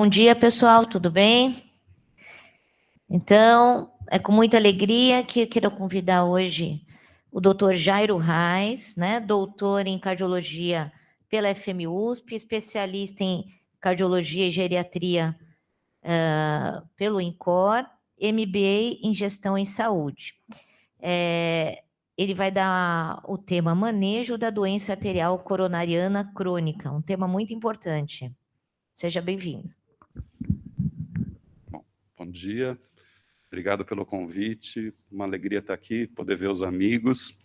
Bom dia, pessoal, tudo bem? Então, é com muita alegria que eu quero convidar hoje o Dr. Jairo Reis, né, doutor em cardiologia pela FMUSP, especialista em cardiologia e geriatria pelo INCOR, MBA em gestão em saúde. Ele vai dar o tema manejo da doença arterial coronariana crônica, um tema muito importante. Seja bem-vindo. Bom dia, obrigado pelo convite, uma alegria estar aqui, poder ver os amigos.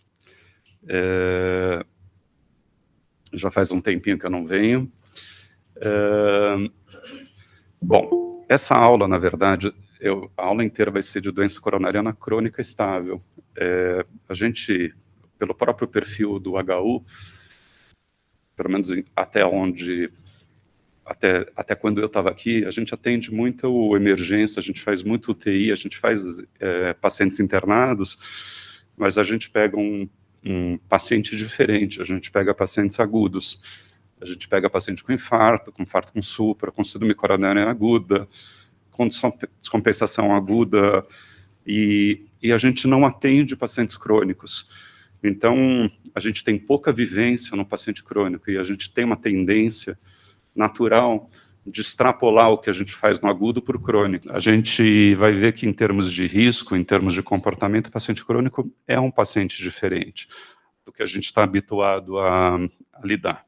Já faz um tempinho que eu não venho. Bom, essa aula, na verdade, a aula inteira vai ser de doença coronariana crônica estável. A gente, pelo próprio perfil do HU, pelo menos até quando eu estava aqui, a gente atende muito emergência, a gente faz muito UTI, a gente faz pacientes internados, mas a gente pega um paciente diferente, a gente pega pacientes agudos, a gente pega paciente com infarto com supra, com síndrome coronariana aguda, com descompensação aguda, e a gente não atende pacientes crônicos. Então, a gente tem pouca vivência no paciente crônico, e a gente tem uma tendência natural de extrapolar o que a gente faz no agudo para o crônico. A gente vai ver que, em termos de risco, em termos de comportamento, o paciente crônico é um paciente diferente do que a gente está habituado a lidar.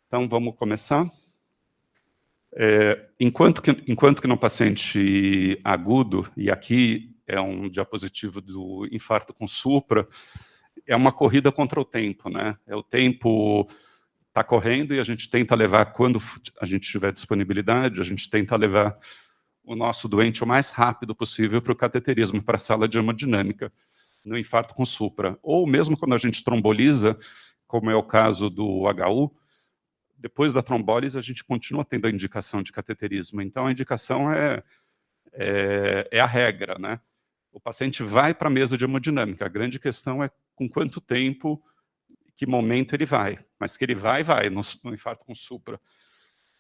Então, vamos começar? Enquanto que no paciente agudo, e aqui é um diapositivo do infarto com supra, é uma corrida contra o tempo, né? O tempo está correndo e a gente tenta levar, quando a gente tiver disponibilidade, a gente tenta levar o nosso doente o mais rápido possível para o cateterismo, para a sala de hemodinâmica, no infarto com supra. Ou mesmo quando a gente tromboliza, como é o caso do HU, depois da trombólise a gente continua tendo a indicação de cateterismo. Então a indicação é a regra, né? O paciente vai para a mesa de hemodinâmica. A grande questão é com quanto tempo, que momento ele vai, mas que ele vai no infarto com supra.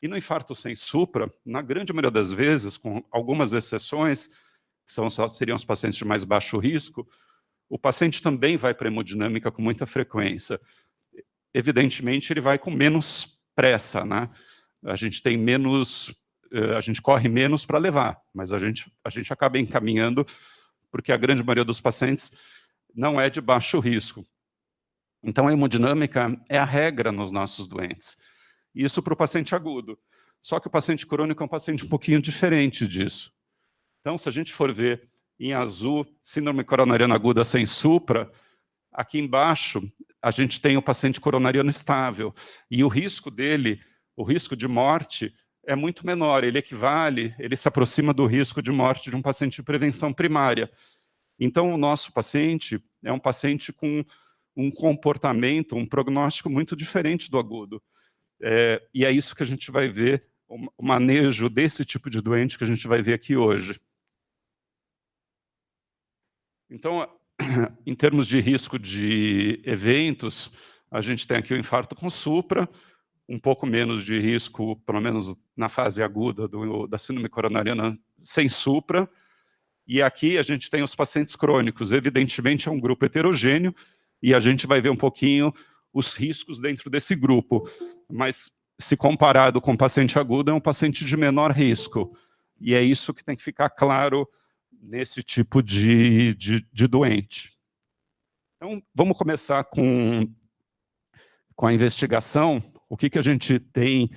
E no infarto sem supra, na grande maioria das vezes, com algumas exceções, seriam os pacientes de mais baixo risco, o paciente também vai para a hemodinâmica com muita frequência. Evidentemente, ele vai com menos pressa, né? A gente corre menos para levar, mas a gente acaba encaminhando, porque a grande maioria dos pacientes não é de baixo risco. Então, a hemodinâmica é a regra nos nossos doentes. Isso para o paciente agudo. Só que o paciente crônico é um paciente um pouquinho diferente disso. Então, se a gente for ver em azul, síndrome coronariana aguda sem supra, aqui embaixo, a gente tem o paciente coronariano estável. E o risco dele, o risco de morte, é muito menor. Ele se aproxima do risco de morte de um paciente de prevenção primária. Então, o nosso paciente é um paciente com um comportamento, um prognóstico muito diferente do agudo. E é isso que a gente vai ver, o manejo desse tipo de doente que a gente vai ver aqui hoje. Então, em termos de risco de eventos, a gente tem aqui o infarto com supra, um pouco menos de risco, pelo menos na fase aguda da síndrome coronariana sem supra, e aqui a gente tem os pacientes crônicos. Evidentemente é um grupo heterogêneo, e a gente vai ver um pouquinho os riscos dentro desse grupo. Mas, se comparado com o paciente agudo, é um paciente de menor risco. E é isso que tem que ficar claro nesse tipo de doente. Então, vamos começar com a investigação. O que a gente tem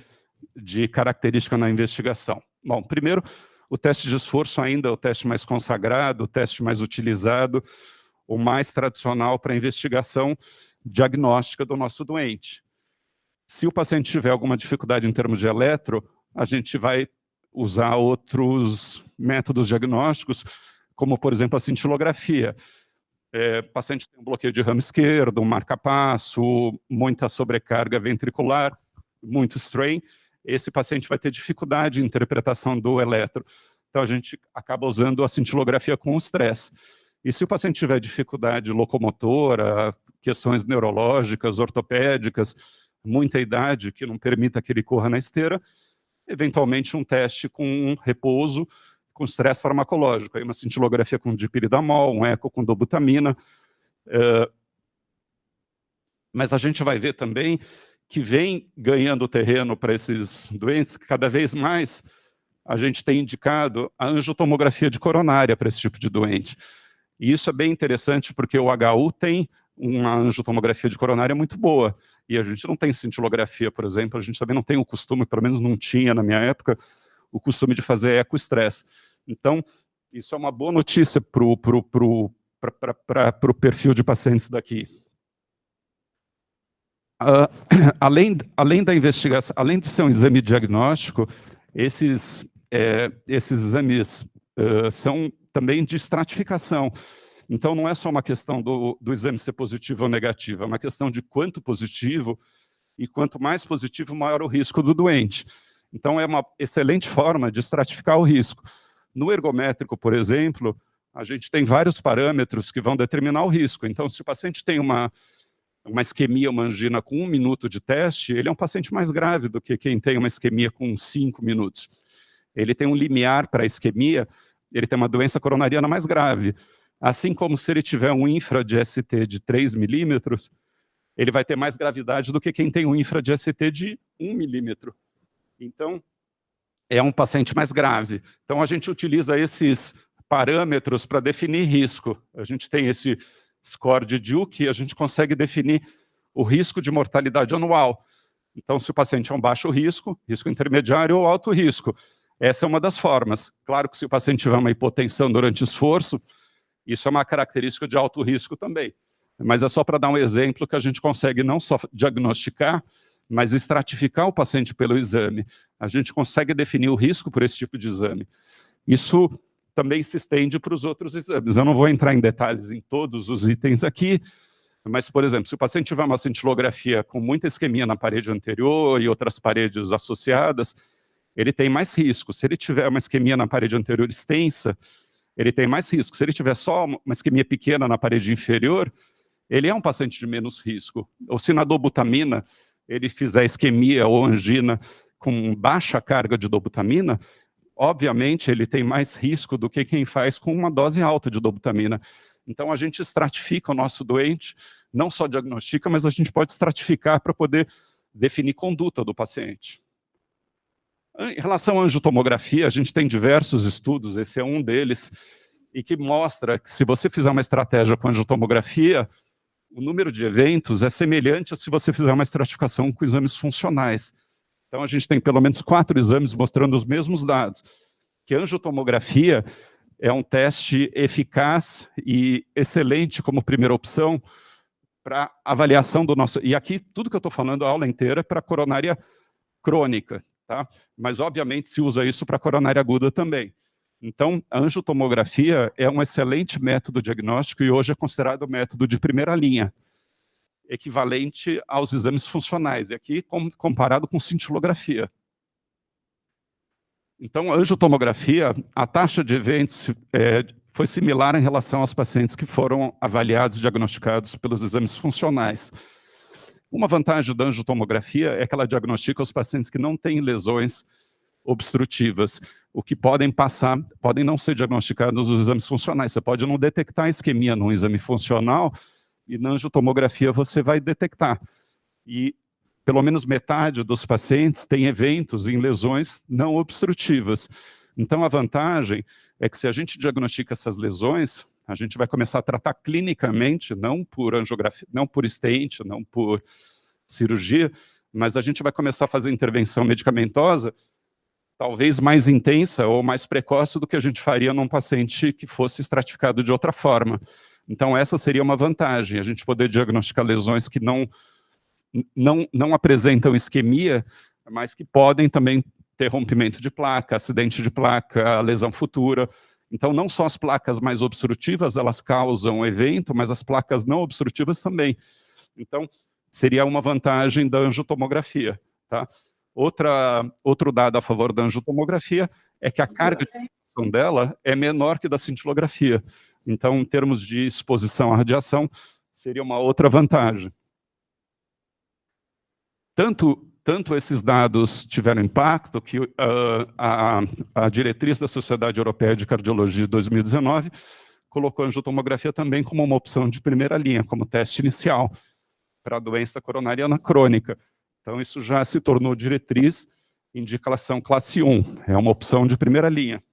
de característica na investigação? Bom, primeiro, o teste de esforço ainda é o teste mais consagrado, o teste mais utilizado, o mais tradicional para a investigação diagnóstica do nosso doente. Se o paciente tiver alguma dificuldade em termos de eletro, a gente vai usar outros métodos diagnósticos, como, por exemplo, a cintilografia. O paciente tem um bloqueio de ramo esquerdo, um marca-passo, muita sobrecarga ventricular, muito strain. Esse paciente vai ter dificuldade em interpretação do eletro. Então, a gente acaba usando a cintilografia com o estresse. E se o paciente tiver dificuldade locomotora, questões neurológicas, ortopédicas, muita idade que não permita que ele corra na esteira, eventualmente um teste com um repouso, com estresse farmacológico, aí uma cintilografia com dipiridamol, um eco com dobutamina. Mas a gente vai ver também que vem ganhando terreno para esses doentes, cada vez mais a gente tem indicado a angiotomografia de coronária para esse tipo de doente. E isso é bem interessante porque o HU tem uma angiotomografia de coronária muito boa, e a gente não tem cintilografia, por exemplo, a gente também não tem o costume, pelo menos não tinha na minha época, o costume de fazer ecoestresse. Então, isso é uma boa notícia para o perfil de pacientes daqui. Além da investigação, além de ser um exame diagnóstico, esses exames são também de estratificação. Então, não é só uma questão do exame ser positivo ou negativo, é uma questão de quanto positivo, e quanto mais positivo, maior o risco do doente. Então, é uma excelente forma de estratificar o risco. No ergométrico, por exemplo, a gente tem vários parâmetros que vão determinar o risco. Então, se o paciente tem uma isquemia, uma angina com 1 minuto de teste, ele é um paciente mais grave do que quem tem uma isquemia com 5 minutos. Ele tem um limiar para a isquemia, ele tem uma doença coronariana mais grave. Assim como se ele tiver um infra de ST de 3 milímetros, ele vai ter mais gravidade do que quem tem um infra de ST de 1 milímetro. Então, é um paciente mais grave. Então, a gente utiliza esses parâmetros para definir risco. A gente tem esse score de Duke, a gente consegue definir o risco de mortalidade anual. Então, se o paciente é um baixo risco, risco intermediário ou alto risco. Essa é uma das formas. Claro que se o paciente tiver uma hipotensão durante esforço, isso é uma característica de alto risco também. Mas é só para dar um exemplo que a gente consegue não só diagnosticar, mas estratificar o paciente pelo exame. A gente consegue definir o risco por esse tipo de exame. Isso também se estende para os outros exames. Eu não vou entrar em detalhes em todos os itens aqui, mas, por exemplo, se o paciente tiver uma cintilografia com muita isquemia na parede anterior e outras paredes associadas, ele tem mais risco. Se ele tiver uma isquemia na parede anterior extensa, ele tem mais risco. Se ele tiver só uma isquemia pequena na parede inferior, ele é um paciente de menos risco. Ou se na dobutamina ele fizer isquemia ou angina com baixa carga de dobutamina, obviamente ele tem mais risco do que quem faz com uma dose alta de dobutamina. Então a gente estratifica o nosso doente, não só diagnostica, mas a gente pode estratificar para poder definir conduta do paciente. Em relação à angiotomografia, a gente tem diversos estudos, esse é um deles, e que mostra que se você fizer uma estratégia com angiotomografia, o número de eventos é semelhante a se você fizer uma estratificação com exames funcionais. Então a gente tem pelo menos 4 exames mostrando os mesmos dados, que a angiotomografia é um teste eficaz e excelente como primeira opção para avaliação do nosso... E aqui, tudo que eu estou falando, a aula inteira, é para coronária crônica, tá? Mas, obviamente, se usa isso para coronária aguda também. Então, a angiotomografia é um excelente método diagnóstico e hoje é considerado o método de primeira linha, equivalente aos exames funcionais, e aqui comparado com cintilografia. Então, a angiotomografia, a taxa de eventos foi similar em relação aos pacientes que foram avaliados e diagnosticados pelos exames funcionais. Uma vantagem da angiotomografia é que ela diagnostica os pacientes que não têm lesões obstrutivas, o que podem não ser diagnosticados nos exames funcionais. Você pode não detectar isquemia num exame funcional, e na angiotomografia você vai detectar. E pelo menos metade dos pacientes tem eventos em lesões não obstrutivas. Então, a vantagem é que se a gente diagnostica essas lesões, a gente vai começar a tratar clinicamente, não por angiografia, não por stent, não por cirurgia, mas a gente vai começar a fazer intervenção medicamentosa, talvez mais intensa ou mais precoce do que a gente faria num paciente que fosse estratificado de outra forma. Então, essa seria uma vantagem, a gente poder diagnosticar lesões que não apresentam isquemia, mas que podem também ter rompimento de placa, acidente de placa, lesão futura. Então, não só as placas mais obstrutivas, elas causam evento, mas as placas não obstrutivas também. Então, seria uma vantagem da angiotomografia, tá? Outro dado a favor da angiotomografia é que a carga de radiação dela é menor que da cintilografia. Então, em termos de exposição à radiação, seria uma outra vantagem. Tanto tanto esses dados tiveram impacto que a diretriz da Sociedade Europeia de Cardiologia de 2019 colocou a angiotomografia também como uma opção de primeira linha, como teste inicial para a doença coronariana crônica. Então, isso já se tornou diretriz, indicação classe 1, é uma opção de primeira linha.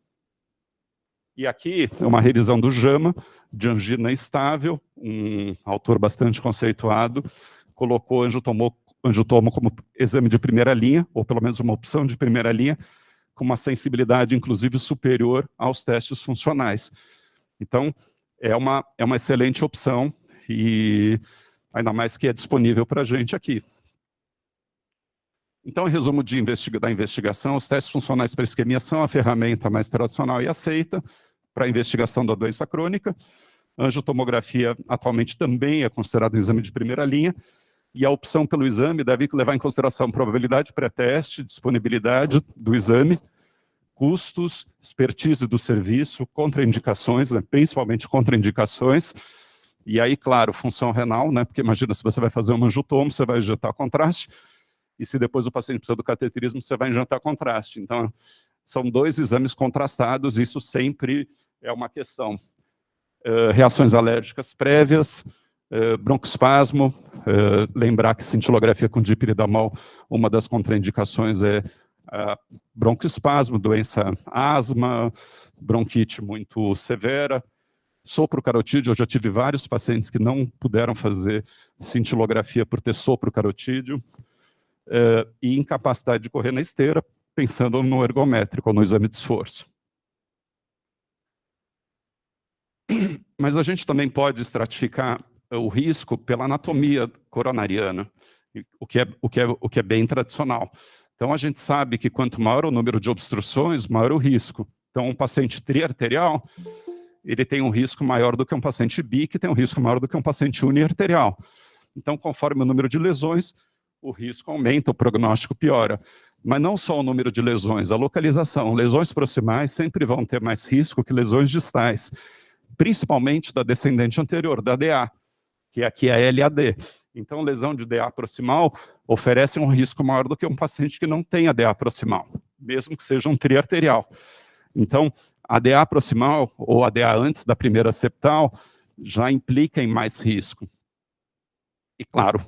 E aqui é uma revisão do JAMA, de angina estável, um autor bastante conceituado, colocou angiotomo como exame de primeira linha, ou pelo menos uma opção de primeira linha, com uma sensibilidade, inclusive, superior aos testes funcionais. Então, é uma excelente opção, e ainda mais que é disponível para a gente aqui. Então, em resumo da investigação, os testes funcionais para isquemia são a ferramenta mais tradicional e aceita para a investigação da doença crônica. A angiotomografia atualmente também é considerada um exame de primeira linha, e a opção pelo exame deve levar em consideração probabilidade pré-teste, disponibilidade do exame, custos, expertise do serviço, contraindicações, né, principalmente contraindicações, e aí, claro, função renal, né, porque imagina, se você vai fazer um angiotomo, você vai injetar contraste, e se depois o paciente precisa do cateterismo, você vai injetar contraste. Então, são dois exames contrastados, isso sempre é uma questão. Reações alérgicas prévias, broncoespasmo, lembrar que cintilografia com dipiridamol, uma das contraindicações é broncoespasmo, doença asma, bronquite muito severa, sopro carotídeo. Eu já tive vários pacientes que não puderam fazer cintilografia por ter sopro carotídeo, e incapacidade de correr na esteira, pensando no ergométrico, ou no exame de esforço. Mas a gente também pode estratificar o risco pela anatomia coronariana, o que é bem tradicional. Então, a gente sabe que quanto maior o número de obstruções, maior o risco. Então, um paciente triarterial, ele tem um risco maior do que um paciente bi, que tem um risco maior do que um paciente uniarterial. Então, conforme o número de lesões, o risco aumenta, o prognóstico piora. Mas não só o número de lesões, a localização. Lesões proximais sempre vão ter mais risco que lesões distais, principalmente da descendente anterior, da DA, que aqui é a LAD. Então, lesão de DA proximal oferece um risco maior do que um paciente que não tem a DA proximal, mesmo que seja um triarterial. Então, a DA proximal, ou a DA antes da primeira septal, já implica em mais risco. E, claro,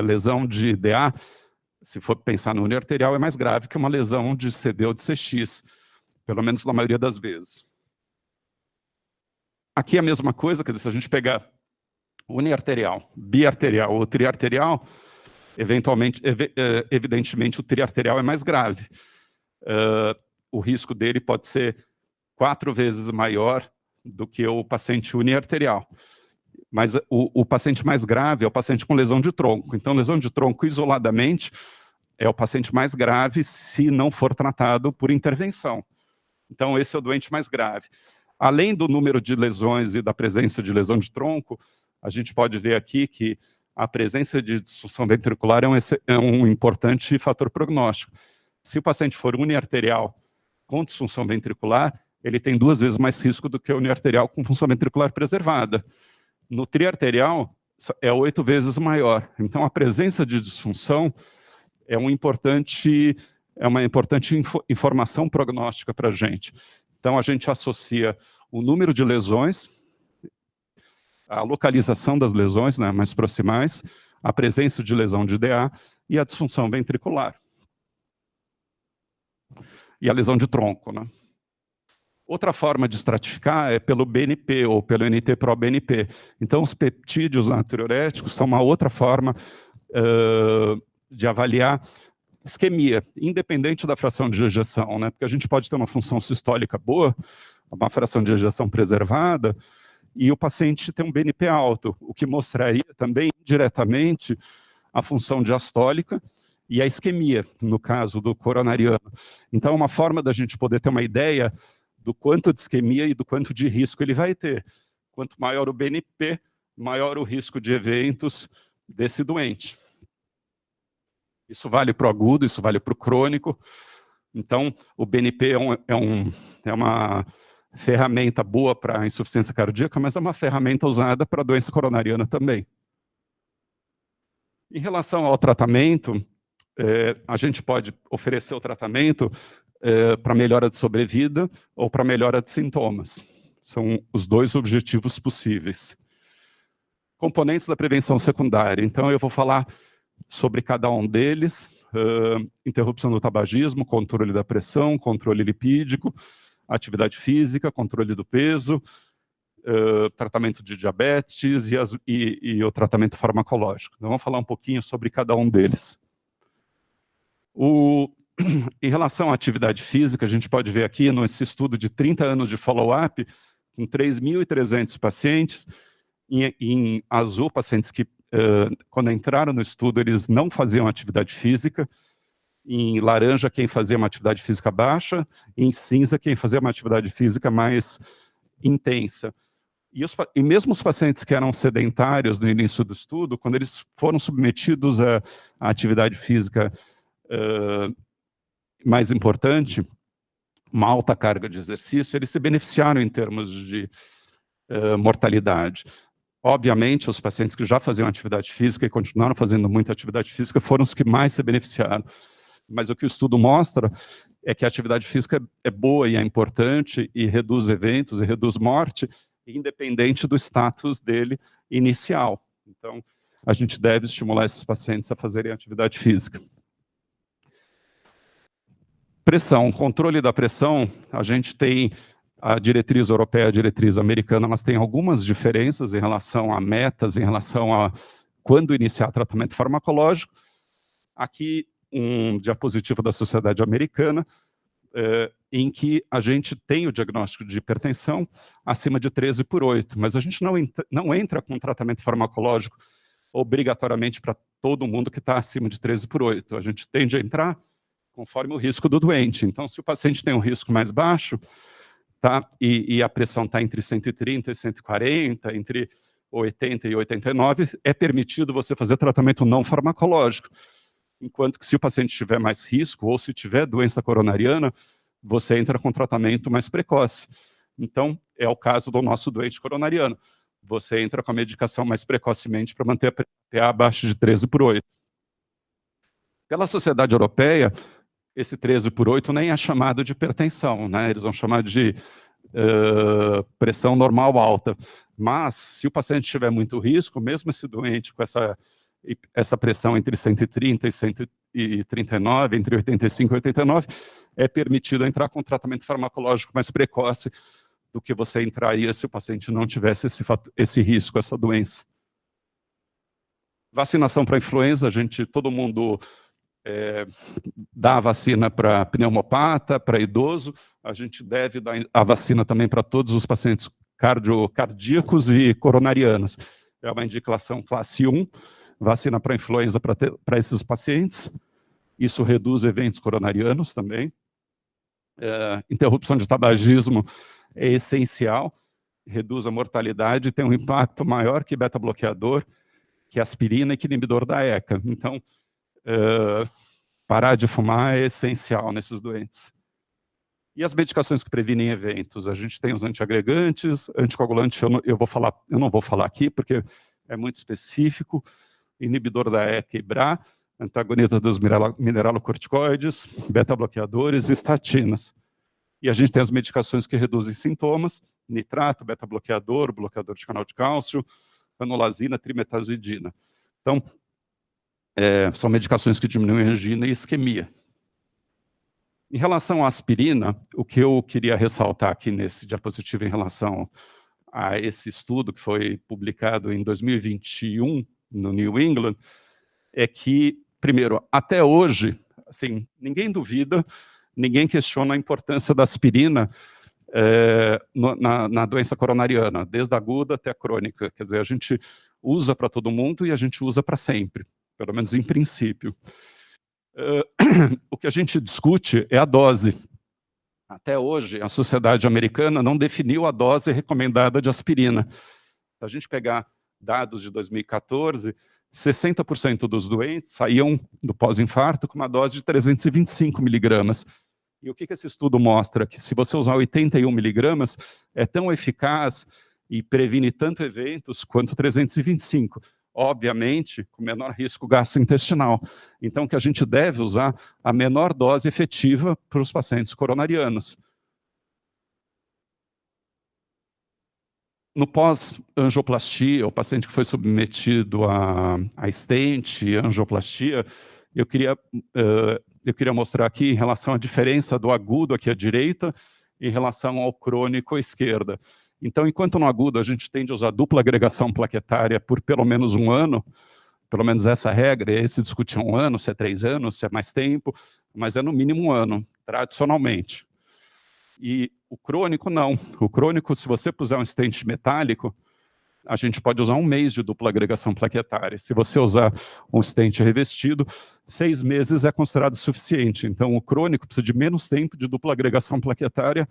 lesão de DA, se for pensar no uniarterial, é mais grave que uma lesão de CD ou de CX, pelo menos na maioria das vezes. Aqui é a mesma coisa, quer dizer, se a gente pegar uniarterial, biarterial ou triarterial, evidentemente o triarterial é mais grave. O risco dele pode ser 4 vezes maior do que o paciente uniarterial. Mas o paciente mais grave é o paciente com lesão de tronco. Então, lesão de tronco isoladamente é o paciente mais grave se não for tratado por intervenção. Então, esse é o doente mais grave. Além do número de lesões e da presença de lesão de tronco, a gente pode ver aqui que a presença de disfunção ventricular é um importante fator prognóstico. Se o paciente for uniarterial com disfunção ventricular, ele tem 2 vezes mais risco do que o uniarterial com função ventricular preservada. No triarterial, é 8 vezes maior. Então, a presença de disfunção é uma importante informação prognóstica para a gente. Então, a gente associa o número de lesões, a localização das lesões, né, mais proximais, a presença de lesão de DA e a disfunção ventricular. E a lesão de tronco, né? Outra forma de estratificar é pelo BNP, ou pelo NT-proBNP. Então, os peptídeos natriuréticos são uma outra forma de avaliar isquemia, independente da fração de ejeção, né? Porque a gente pode ter uma função sistólica boa, uma fração de ejeção preservada, e o paciente tem um BNP alto, o que mostraria também, indiretamente, a função diastólica e a isquemia, no caso do coronariano. Então, uma forma da gente poder ter uma ideia do quanto de isquemia e do quanto de risco ele vai ter. Quanto maior o BNP, maior o risco de eventos desse doente. Isso vale para o agudo, isso vale para o crônico. Então, o BNP é uma ferramenta boa para a insuficiência cardíaca, mas é uma ferramenta usada para a doença coronariana também. Em relação ao tratamento, a gente pode oferecer o tratamento para melhora de sobrevida ou para melhora de sintomas. São os dois objetivos possíveis. Componentes da prevenção secundária. Então, eu vou falar sobre cada um deles. Interrupção do tabagismo, controle da pressão, controle lipídico, atividade física, controle do peso, tratamento de diabetes e o tratamento farmacológico. Então, vamos falar um pouquinho sobre cada um deles. Em relação à atividade física, a gente pode ver aqui nesse estudo de 30 anos de follow-up, com 3.300 pacientes, em azul, pacientes que, quando entraram no estudo, eles não faziam atividade física, em laranja, quem fazia uma atividade física baixa, em cinza, quem fazia uma atividade física mais intensa. E mesmo os pacientes que eram sedentários no início do estudo, quando eles foram submetidos à atividade física mais importante, uma alta carga de exercício, eles se beneficiaram em termos de mortalidade. Obviamente, os pacientes que já faziam atividade física e continuaram fazendo muita atividade física foram os que mais se beneficiaram. Mas o que o estudo mostra é que a atividade física é boa e é importante e reduz eventos e reduz morte, independente do status dele inicial. Então, a gente deve estimular esses pacientes a fazerem atividade física. Pressão, controle da pressão, a gente tem a diretriz europeia, a diretriz americana, elas têm algumas diferenças em relação a metas, em relação a quando iniciar tratamento farmacológico. Aqui, um diapositivo da Sociedade Americana, em que a gente tem o diagnóstico de hipertensão acima de 13/8, mas a gente não entra com tratamento farmacológico obrigatoriamente para todo mundo que está acima de 13/8. A gente tende a entrar conforme o risco do doente. Então, se o paciente tem um risco mais baixo, tá, e a pressão está entre 130 e 140, entre 80 e 89, é permitido você fazer tratamento não farmacológico. Enquanto que se o paciente tiver mais risco, ou se tiver doença coronariana, você entra com tratamento mais precoce. Então, é o caso do nosso doente coronariano. Você entra com a medicação mais precocemente para manter a PA abaixo de 13/8. Pela Sociedade Europeia, esse 13/8 nem é chamado de hipertensão, né? Eles vão chamar de pressão normal alta. Mas, se o paciente tiver muito risco, mesmo esse doente com essa pressão entre 130 e 139, entre 85 e 89, é permitido entrar com tratamento farmacológico mais precoce do que você entraria se o paciente não tivesse esse risco, essa doença. Vacinação para influenza, todo mundo dá a vacina para pneumopata, para idoso, a gente deve dar a vacina também para todos os pacientes cardíacos e coronarianos. É uma indicação classe 1, vacina para influenza para esses pacientes. Isso reduz eventos coronarianos também. Interrupção de tabagismo é essencial, reduz a mortalidade, tem um impacto maior que beta-bloqueador, que aspirina e que inibidor da ECA. Então, parar de fumar é essencial nesses doentes. E as medicações que previnem eventos? A gente tem os antiagregantes, anticoagulantes, eu não vou falar aqui, porque é muito específico, inibidor da ECA e BRA, antagonista dos mineralocorticoides, beta-bloqueadores e estatinas. E a gente tem as medicações que reduzem sintomas, nitrato, beta-bloqueador, bloqueador de canal de cálcio, ranolazina, trimetazidina. Então, são medicações que diminuem a angina e isquemia. Em relação à aspirina, o que eu queria ressaltar aqui nesse diapositivo em relação a esse estudo que foi publicado em 2021 no New England, é que, primeiro, até hoje, assim, ninguém duvida, ninguém questiona a importância da aspirina na doença coronariana, desde a aguda até a crônica. Quer dizer, a gente usa para todo mundo e a gente usa para sempre, pelo menos em princípio. O que a gente discute é a dose. Até hoje, a Sociedade Americana não definiu a dose recomendada de aspirina. Se a gente pegar dados de 2014, 60% dos doentes saíam do pós-infarto com uma dose de 325 miligramas. E o que esse estudo mostra? Que se você usar 81 miligramas, é tão eficaz e previne tanto eventos quanto 325. obviamente, com menor risco gastrointestinal. Então, que a gente deve usar a menor dose efetiva para os pacientes coronarianos. No pós-angioplastia, o paciente que foi submetido a stent, angioplastia, eu queria mostrar aqui em relação à diferença do agudo aqui à direita em relação ao crônico à esquerda. Então, enquanto no agudo a gente tende a usar dupla agregação plaquetária por pelo menos um ano, pelo menos essa regra, e aí se discute 1 ano, se é 3 anos, se é mais tempo, mas é no mínimo 1 ano, tradicionalmente. E o crônico não. O crônico, se você puser um stent metálico, a gente pode usar 1 mês de dupla agregação plaquetária. Se você usar um stent revestido, 6 meses é considerado suficiente. Então, o crônico precisa de menos tempo de dupla agregação plaquetária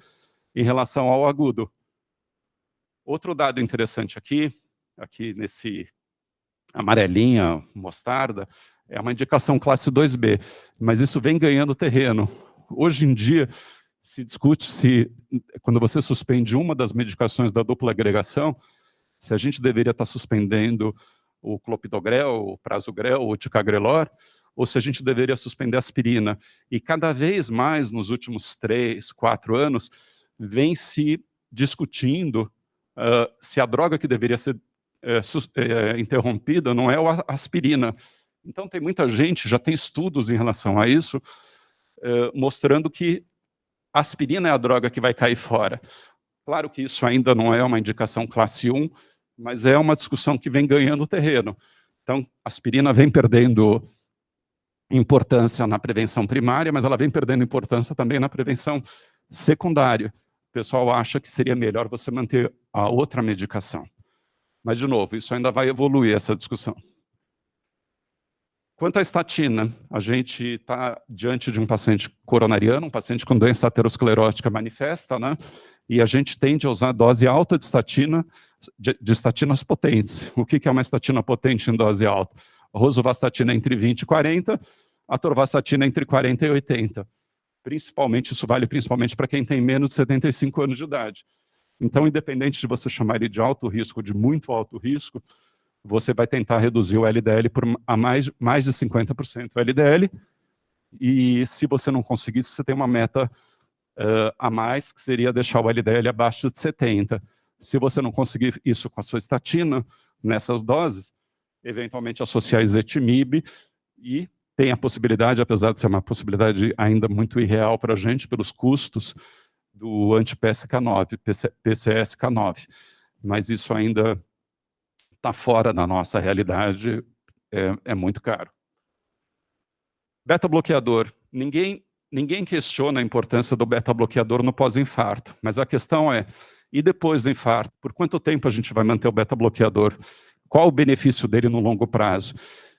em relação ao agudo. Outro dado interessante aqui nesse amarelinha, mostarda, é uma indicação classe 2B, mas isso vem ganhando terreno. Hoje em dia, se discute se, quando você suspende uma das medicações da dupla agregação, se a gente deveria estar suspendendo o clopidogrel, o prasugrel, o ticagrelor, ou se a gente deveria suspender a aspirina. E cada vez mais, nos últimos 3, 4 anos, vem se discutindo se a droga que deveria ser interrompida não é a aspirina. Então, tem muita gente, já tem estudos em relação a isso, mostrando que a aspirina é a droga que vai cair fora. Claro que isso ainda não é uma indicação classe 1, mas é uma discussão que vem ganhando terreno. Então, a aspirina vem perdendo importância na prevenção primária, mas ela vem perdendo importância também na prevenção secundária. O pessoal acha que seria melhor você manter a outra medicação. Mas, de novo, isso ainda vai evoluir, essa discussão. Quanto à estatina, a gente está diante de um paciente coronariano, um paciente com doença aterosclerótica manifesta, né? E a gente tende a usar dose alta de estatina, de estatinas potentes. O que é uma estatina potente em dose alta? A rosuvastatina entre 20 e 40, a atorvastatina entre 40 e 80. Isso vale principalmente para quem tem menos de 75 anos de idade. Então, independente de você chamar ele de alto risco ou de muito alto risco, você vai tentar reduzir o LDL por mais de 50% o LDL, e se você não conseguir, você tem uma meta a mais, que seria deixar o LDL abaixo de 70. Se você não conseguir isso com a sua estatina, nessas doses, eventualmente associar ezetimibe, e tem a possibilidade, apesar de ser uma possibilidade ainda muito irreal para a gente, pelos custos, do anti-PCSK9, PCSK9. Mas isso ainda está fora da nossa realidade, é muito caro. Beta-bloqueador. Ninguém questiona a importância do beta-bloqueador no pós-infarto, mas a questão é, e depois do infarto, por quanto tempo a gente vai manter o beta-bloqueador? Qual o benefício dele no longo prazo?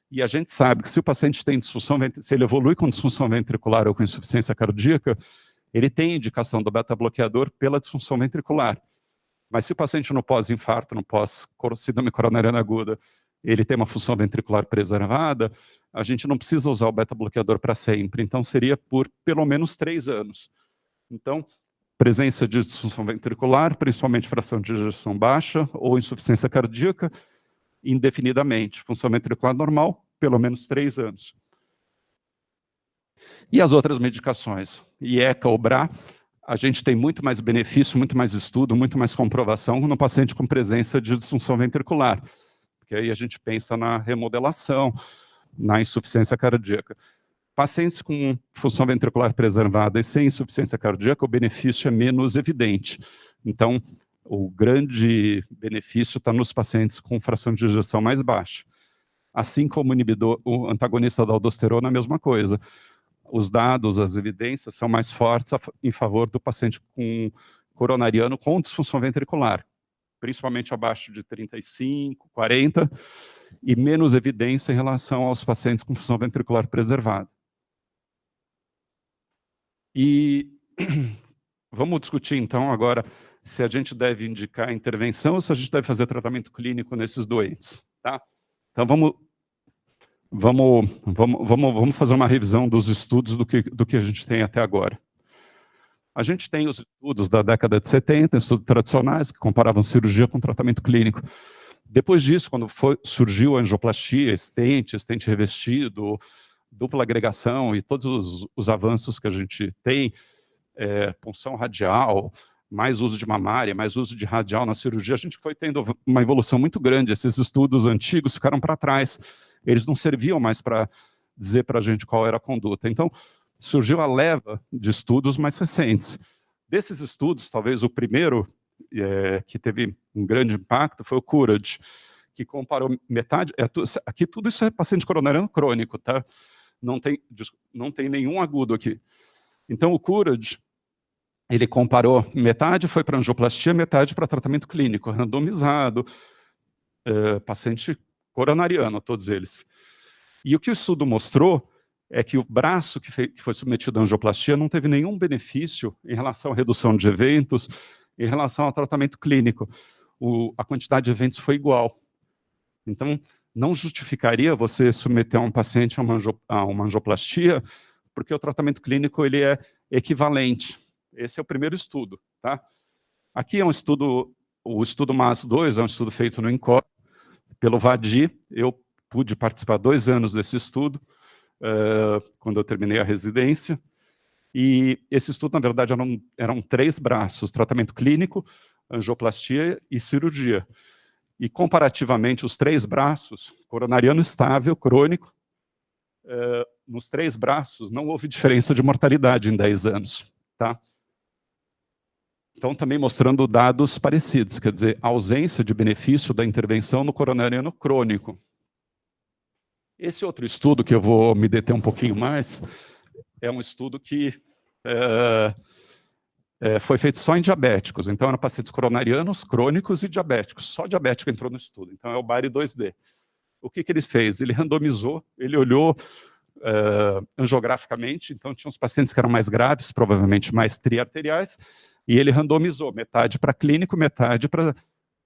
E a gente sabe que se o paciente tem disfunção, se ele evolui com disfunção ventricular ou com insuficiência cardíaca, ele tem indicação do beta-bloqueador pela disfunção ventricular. Mas se o paciente no pós-infarto, no pós-síndrome coronariana aguda, ele tem uma função ventricular preservada, a gente não precisa usar o beta-bloqueador para sempre. Então, seria por pelo menos 3 anos. Então, presença de disfunção ventricular, principalmente fração de ejeção baixa ou insuficiência cardíaca, indefinidamente. Função ventricular normal, pelo menos 3 anos. E as outras medicações? IECA ou BRA, a gente tem muito mais benefício, muito mais estudo, muito mais comprovação no paciente com presença de disfunção ventricular. Porque aí a gente pensa na remodelação, na insuficiência cardíaca. Pacientes com função ventricular preservada e sem insuficiência cardíaca, o benefício é menos evidente. Então, o grande benefício está nos pacientes com fração de ejeção mais baixa. Assim como o antagonista da aldosterona, a mesma coisa. Os dados, as evidências são mais fortes em favor do paciente com coronariano com disfunção ventricular, principalmente abaixo de 35, 40, e menos evidência em relação aos pacientes com função ventricular preservada. E vamos discutir, então, agora, se a gente deve indicar intervenção ou se a gente deve fazer tratamento clínico nesses doentes, tá? Então, vamos fazer uma revisão dos estudos do que a gente tem até agora. A gente tem os estudos da década de 70, estudos tradicionais, que comparavam cirurgia com tratamento clínico. Depois disso, quando surgiu a angioplastia, stent revestido, dupla agregação e todos os avanços que a gente tem, punção radial, mais uso de mamária, mais uso de radial na cirurgia, a gente foi tendo uma evolução muito grande. Esses estudos antigos ficaram para trás. Eles não serviam mais para dizer para a gente qual era a conduta. Então, surgiu a leva de estudos mais recentes. Desses estudos, talvez o primeiro que teve um grande impacto foi o COURAGE, que comparou metade... aqui tudo isso é paciente coronariano crônico, tá? Não tem nenhum agudo aqui. Então, o COURAGE, ele comparou metade foi para angioplastia, metade para tratamento clínico, randomizado, paciente coronariano, todos eles. E o que o estudo mostrou é que o braço que foi submetido à angioplastia não teve nenhum benefício em relação à redução de eventos, em relação ao tratamento clínico. A quantidade de eventos foi igual. Então, não justificaria você submeter um paciente a uma angioplastia, porque o tratamento clínico ele é equivalente. Esse é o primeiro estudo. Tá? Aqui é um estudo, o estudo MAS-2, é um estudo feito no INCOR, pelo Vadi. Eu pude participar 2 anos desse estudo, quando eu terminei a residência. E esse estudo, na verdade, eram 3 braços: tratamento clínico, angioplastia e cirurgia. E, comparativamente, os 3 braços, coronariano estável, crônico, nos 3 braços não houve diferença de mortalidade em 10 anos. Tá? Então, também mostrando dados parecidos, quer dizer, ausência de benefício da intervenção no coronariano crônico. Esse outro estudo, que eu vou me deter um pouquinho mais, é um estudo que foi feito só em diabéticos. Então, eram pacientes coronarianos, crônicos e diabéticos. Só diabético entrou no estudo. Então, é o BARI 2D. O que ele fez? Ele randomizou, ele olhou angiograficamente. Então, tinha uns pacientes que eram mais graves, provavelmente mais triarteriais, e ele randomizou metade para clínico, metade para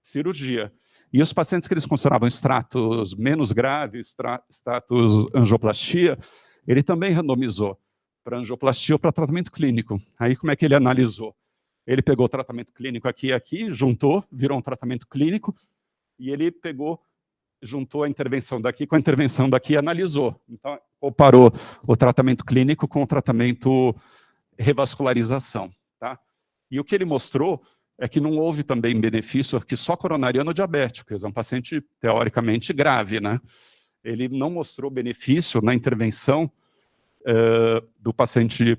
cirurgia. E os pacientes que eles consideravam estratos menos graves, status angioplastia, ele também randomizou para angioplastia ou para tratamento clínico. Aí, como é que ele analisou? Ele pegou o tratamento clínico aqui e aqui, juntou, virou um tratamento clínico, e ele juntou a intervenção daqui com a intervenção daqui e analisou. Então, comparou o tratamento clínico com o tratamento revascularização. Tá? E o que ele mostrou é que não houve também benefício aqui só coronariano diabético, quer dizer, um paciente teoricamente grave, né? Ele não mostrou benefício na intervenção do paciente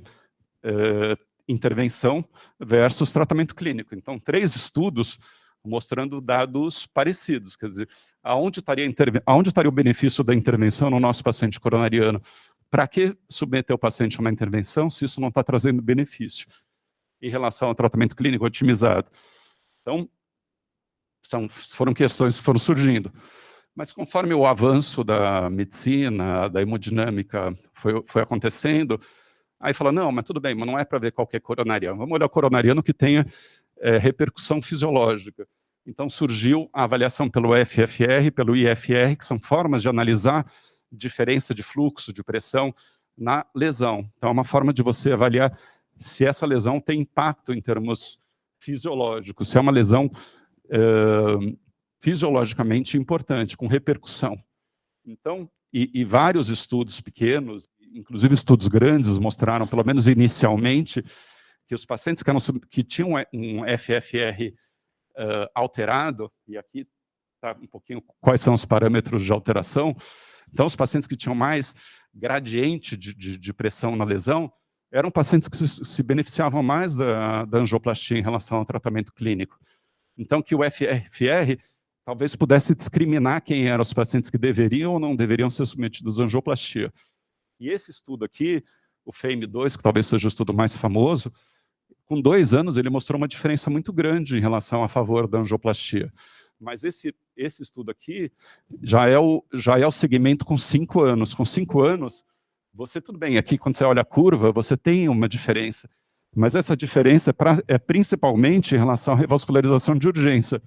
intervenção versus tratamento clínico. Então, 3 estudos mostrando dados parecidos, quer dizer, aonde estaria o benefício da intervenção no nosso paciente coronariano? Para que submeter o paciente a uma intervenção se isso não está trazendo benefício em relação ao tratamento clínico otimizado? Então, foram questões que foram surgindo. Mas conforme o avanço da medicina, da hemodinâmica foi acontecendo, aí fala, não, mas tudo bem, mas não é para ver qualquer coronariano. Vamos olhar o coronariano que tenha repercussão fisiológica. Então surgiu a avaliação pelo FFR, pelo IFR, que são formas de analisar diferença de fluxo, de pressão na lesão. Então é uma forma de você avaliar se essa lesão tem impacto em termos fisiológicos, se é uma lesão fisiologicamente importante, com repercussão. Então, e vários estudos pequenos, inclusive estudos grandes, mostraram, pelo menos inicialmente, que os pacientes que tinham um FFR alterado, e aqui está um pouquinho quais são os parâmetros de alteração, então os pacientes que tinham mais gradiente de pressão na lesão, eram pacientes que se beneficiavam mais da angioplastia em relação ao tratamento clínico. Então, que o FFR talvez pudesse discriminar quem eram os pacientes que deveriam ou não deveriam ser submetidos à angioplastia. E esse estudo aqui, o FAME2, que talvez seja o estudo mais famoso, com 2 anos ele mostrou uma diferença muito grande em relação a favor da angioplastia. Mas esse estudo aqui já é o segmento com 5 anos. Com 5 anos, você, tudo bem, aqui quando você olha a curva, você tem uma diferença. Mas essa diferença é principalmente em relação à revascularização de urgência.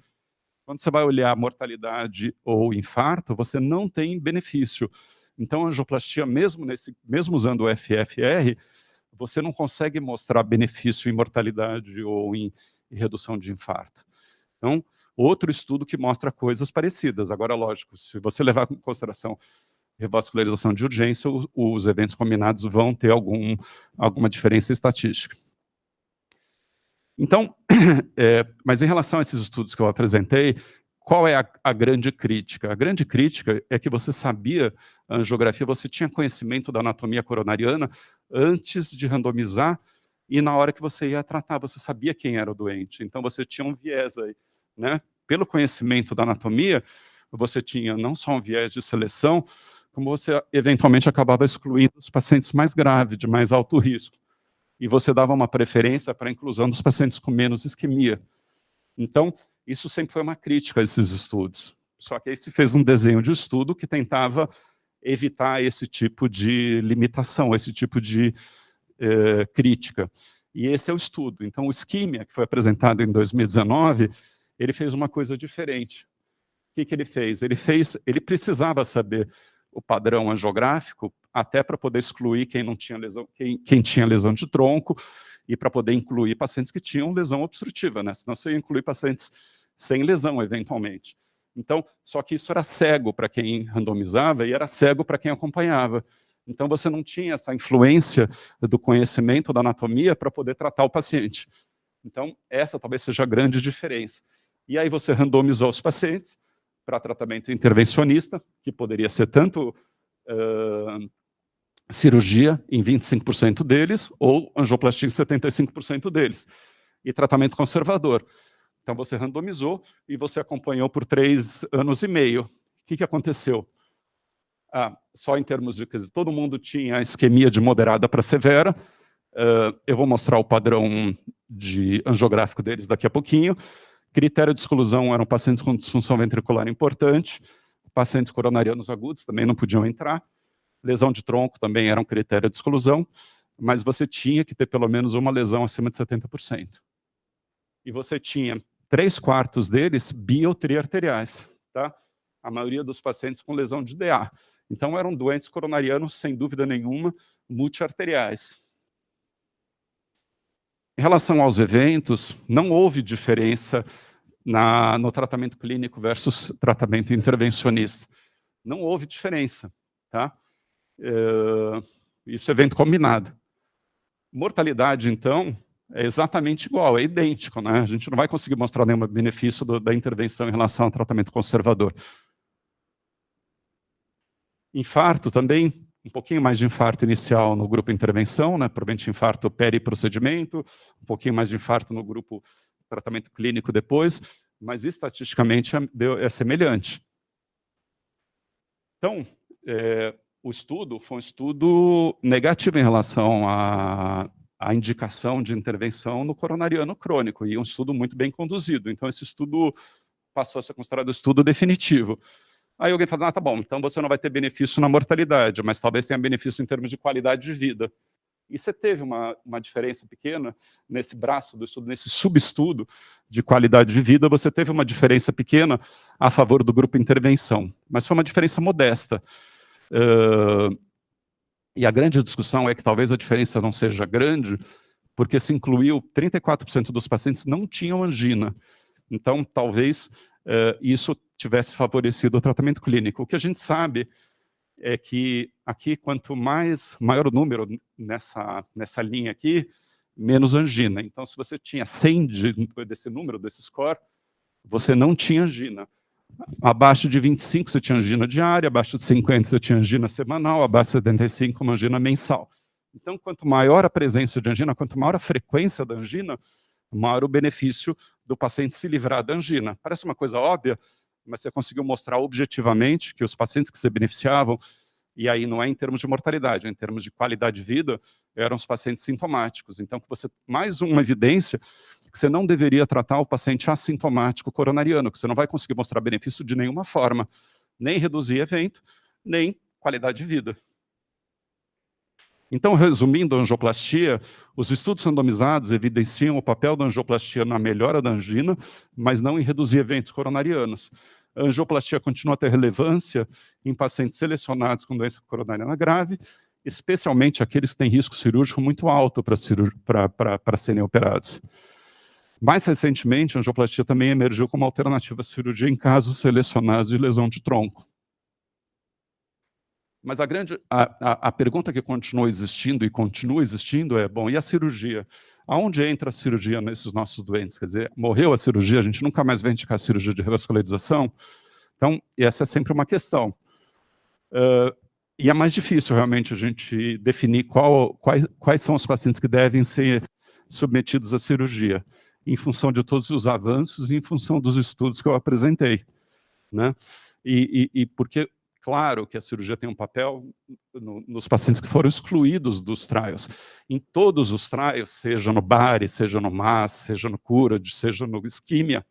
Quando você vai olhar mortalidade ou infarto, você não tem benefício. Então, a angioplastia, mesmo usando o FFR, você não consegue mostrar benefício em mortalidade ou em redução de infarto. Então, outro estudo que mostra coisas parecidas. Agora, lógico, se você levar em consideração revascularização de urgência, os eventos combinados vão ter alguma diferença estatística. Então, mas em relação a esses estudos que eu apresentei, qual é a grande crítica? A grande crítica é que você sabia a angiografia, você tinha conhecimento da anatomia coronariana antes de randomizar, e na hora que você ia tratar, você sabia quem era o doente. Então, você tinha um viés aí, né? Pelo conhecimento da anatomia, você tinha não só um viés de seleção, como você eventualmente acabava excluindo os pacientes mais graves, de mais alto risco. E você dava uma preferência para a inclusão dos pacientes com menos isquemia. Então, isso sempre foi uma crítica a esses estudos. Só que aí se fez um desenho de estudo que tentava evitar esse tipo de limitação, esse tipo de crítica. E esse é o estudo. Então, o Ischemia, que foi apresentado em 2019, ele fez uma coisa diferente. O que ele fez? Ele precisava saber o padrão angiográfico, até para poder excluir quem não tinha lesão, quem tinha lesão de tronco, e para poder incluir pacientes que tinham lesão obstrutiva, né? Senão você ia incluir pacientes sem lesão, eventualmente. Então, só que isso era cego para quem randomizava e era cego para quem acompanhava. Então, você não tinha essa influência do conhecimento da anatomia para poder tratar o paciente. Então, essa talvez seja a grande diferença. E aí você randomizou os pacientes para tratamento intervencionista, que poderia ser tanto cirurgia em 25% deles, ou angioplastia em 75% deles, e tratamento conservador. Então, você randomizou e você acompanhou por 3 anos e meio. O que aconteceu? Só em termos de... todo mundo tinha isquemia de moderada para severa. Eu vou mostrar o padrão angiográfico deles daqui a pouquinho. Critério de exclusão eram pacientes com disfunção ventricular importante, pacientes coronarianos agudos também não podiam entrar, lesão de tronco também era um critério de exclusão, mas você tinha que ter pelo menos uma lesão acima de 70%. E você tinha 3/4 deles bi ou triarteriais, tá? A maioria dos pacientes com lesão de DA. Então eram doentes coronarianos, sem dúvida nenhuma, multiarteriais. Em relação aos eventos, não houve diferença no tratamento clínico versus tratamento intervencionista. Não houve diferença, tá? Isso é evento combinado. Mortalidade, então, é exatamente igual, é idêntico, né? A gente não vai conseguir mostrar nenhum benefício da intervenção em relação ao tratamento conservador. Infarto também, um pouquinho mais de infarto inicial no grupo intervenção, né? Provavelmente infarto peri-procedimento, um pouquinho mais de infarto no grupo tratamento clínico depois, mas estatisticamente é semelhante. Então, o estudo foi um estudo negativo em relação à indicação de intervenção no coronariano crônico, e um estudo muito bem conduzido. Então, esse estudo passou a ser considerado estudo definitivo. Aí alguém fala, tá bom, então você não vai ter benefício na mortalidade, mas talvez tenha benefício em termos de qualidade de vida. E você teve uma diferença pequena nesse braço do estudo, nesse subestudo de qualidade de vida, você teve uma diferença pequena a favor do grupo intervenção, mas foi uma diferença modesta. E a grande discussão é que talvez a diferença não seja grande, porque se incluiu 34% dos pacientes não tinham angina. Então, talvez isso tivesse favorecido o tratamento clínico. O que a gente sabe é que aqui, quanto maior o número nessa linha aqui, menos angina. Então, se você tinha 100 desse número, desse score, você não tinha angina. Abaixo de 25 você tinha angina diária, abaixo de 50 você tinha angina semanal, abaixo de 75 uma angina mensal. Então, quanto maior a presença de angina, quanto maior a frequência da angina, maior o benefício do paciente se livrar da angina. Parece uma coisa óbvia, mas você conseguiu mostrar objetivamente que os pacientes que se beneficiavam, e aí não é em termos de mortalidade, é em termos de qualidade de vida, eram os pacientes sintomáticos. Então, mais uma evidência que você não deveria tratar o paciente assintomático coronariano, que você não vai conseguir mostrar benefício de nenhuma forma, nem reduzir evento, nem qualidade de vida. Então, resumindo a angioplastia, os estudos randomizados evidenciam o papel da angioplastia na melhora da angina, mas não em reduzir eventos coronarianos. A angioplastia continua a ter relevância em pacientes selecionados com doença coronariana grave, especialmente aqueles que têm risco cirúrgico muito alto para serem operados. Mais recentemente, a angioplastia também emergiu como alternativa à cirurgia em casos selecionados de lesão de tronco. Mas a pergunta que continua existindo é, bom, e a cirurgia? Aonde entra a cirurgia nesses nossos doentes? Quer dizer, morreu a cirurgia, a gente nunca mais vai indicar a cirurgia de revascularização? Então, essa é sempre uma questão. E é mais difícil, realmente, a gente definir quais são os pacientes que devem ser submetidos à cirurgia, em função de todos os avanços e em função dos estudos que eu apresentei, né? E porque, claro, que a cirurgia tem um papel nos pacientes que foram excluídos dos trials. Em todos os trials, seja no BARI, seja no MAS, seja no CURAD, seja no isquímia,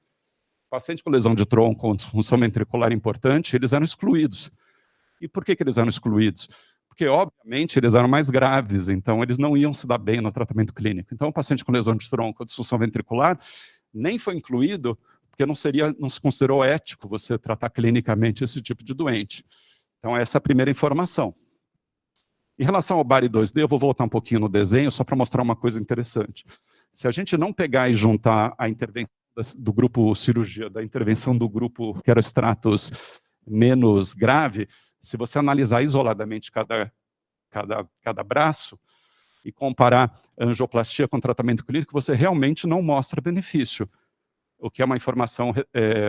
paciente com lesão de tronco com disfunção ventricular importante, eles eram excluídos. E por que eles eram excluídos? Porque, obviamente, eles eram mais graves, então eles não iam se dar bem no tratamento clínico. Então, o paciente com lesão de tronco ou disfunção ventricular nem foi incluído, porque não se considerou ético você tratar clinicamente esse tipo de doente. Então, essa é a primeira informação. Em relação ao BARI2D, eu vou voltar um pouquinho no desenho, só para mostrar uma coisa interessante. Se a gente não pegar e juntar a intervenção do grupo cirurgia, da intervenção do grupo que era estratos menos grave, se você analisar isoladamente cada braço e comparar angioplastia com tratamento clínico, você realmente não mostra benefício, o que é uma informação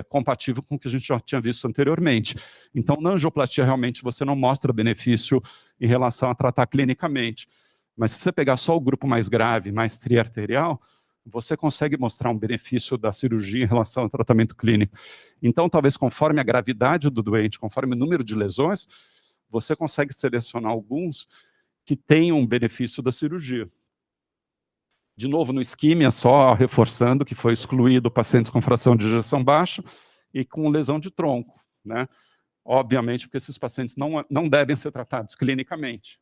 compatível com o que a gente já tinha visto anteriormente. Então, na angioplastia, realmente, você não mostra benefício em relação a tratar clinicamente. Mas se você pegar só o grupo mais grave, mais triarterial, você consegue mostrar um benefício da cirurgia em relação ao tratamento clínico. Então, talvez conforme a gravidade do doente, conforme o número de lesões, você consegue selecionar alguns que tenham um benefício da cirurgia. De novo, no isquímia, só reforçando que foi excluído pacientes com fração de ejeção baixa e com lesão de tronco, né? Obviamente, porque esses pacientes não devem ser tratados clinicamente.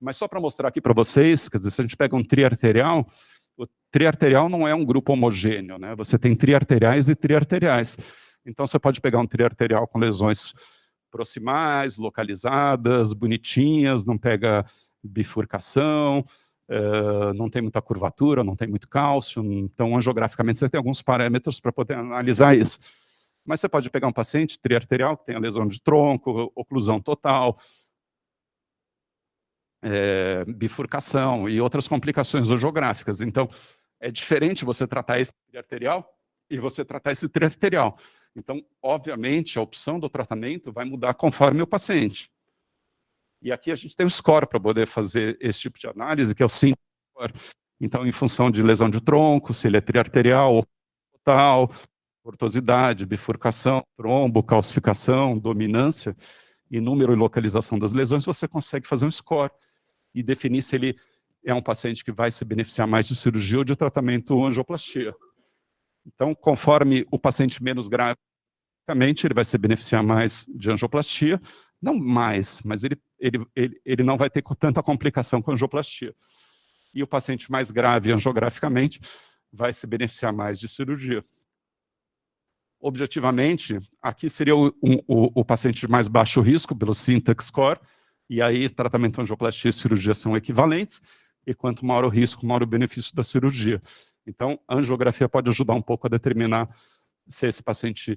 Mas só para mostrar aqui para vocês, quer dizer, se a gente pega um triarterial, o triarterial não é um grupo homogêneo, né? Você tem triarteriais e triarteriais. Então, você pode pegar um triarterial com lesões proximais, localizadas, bonitinhas, não pega bifurcação, não tem muita curvatura, não tem muito cálcio, então angiograficamente você tem alguns parâmetros para poder analisar isso. Mas você pode pegar um paciente triarterial que tem a lesão de tronco, oclusão total, bifurcação e outras complicações angiográficas. Então, é diferente você tratar esse triarterial e você tratar esse triarterial. Então, obviamente, a opção do tratamento vai mudar conforme o paciente. E aqui a gente tem o score para poder fazer esse tipo de análise, que é o SINT score. Então, em função de lesão de tronco, se ele é triarterial ou total, tortuosidade, bifurcação, trombo, calcificação, dominância, e número e localização das lesões, você consegue fazer um score e definir se ele é um paciente que vai se beneficiar mais de cirurgia ou de tratamento angioplastia. Então, conforme o paciente menos grave, ele vai se beneficiar mais de angioplastia, não mais, mas ele não vai ter tanta complicação com a angioplastia. E o paciente mais grave angiograficamente vai se beneficiar mais de cirurgia. Objetivamente, aqui seria o paciente de mais baixo risco, pelo Syntax Score, e aí tratamento angioplastia e cirurgia são equivalentes, e quanto maior o risco, maior o benefício da cirurgia. Então, a angiografia pode ajudar um pouco a determinar se esse paciente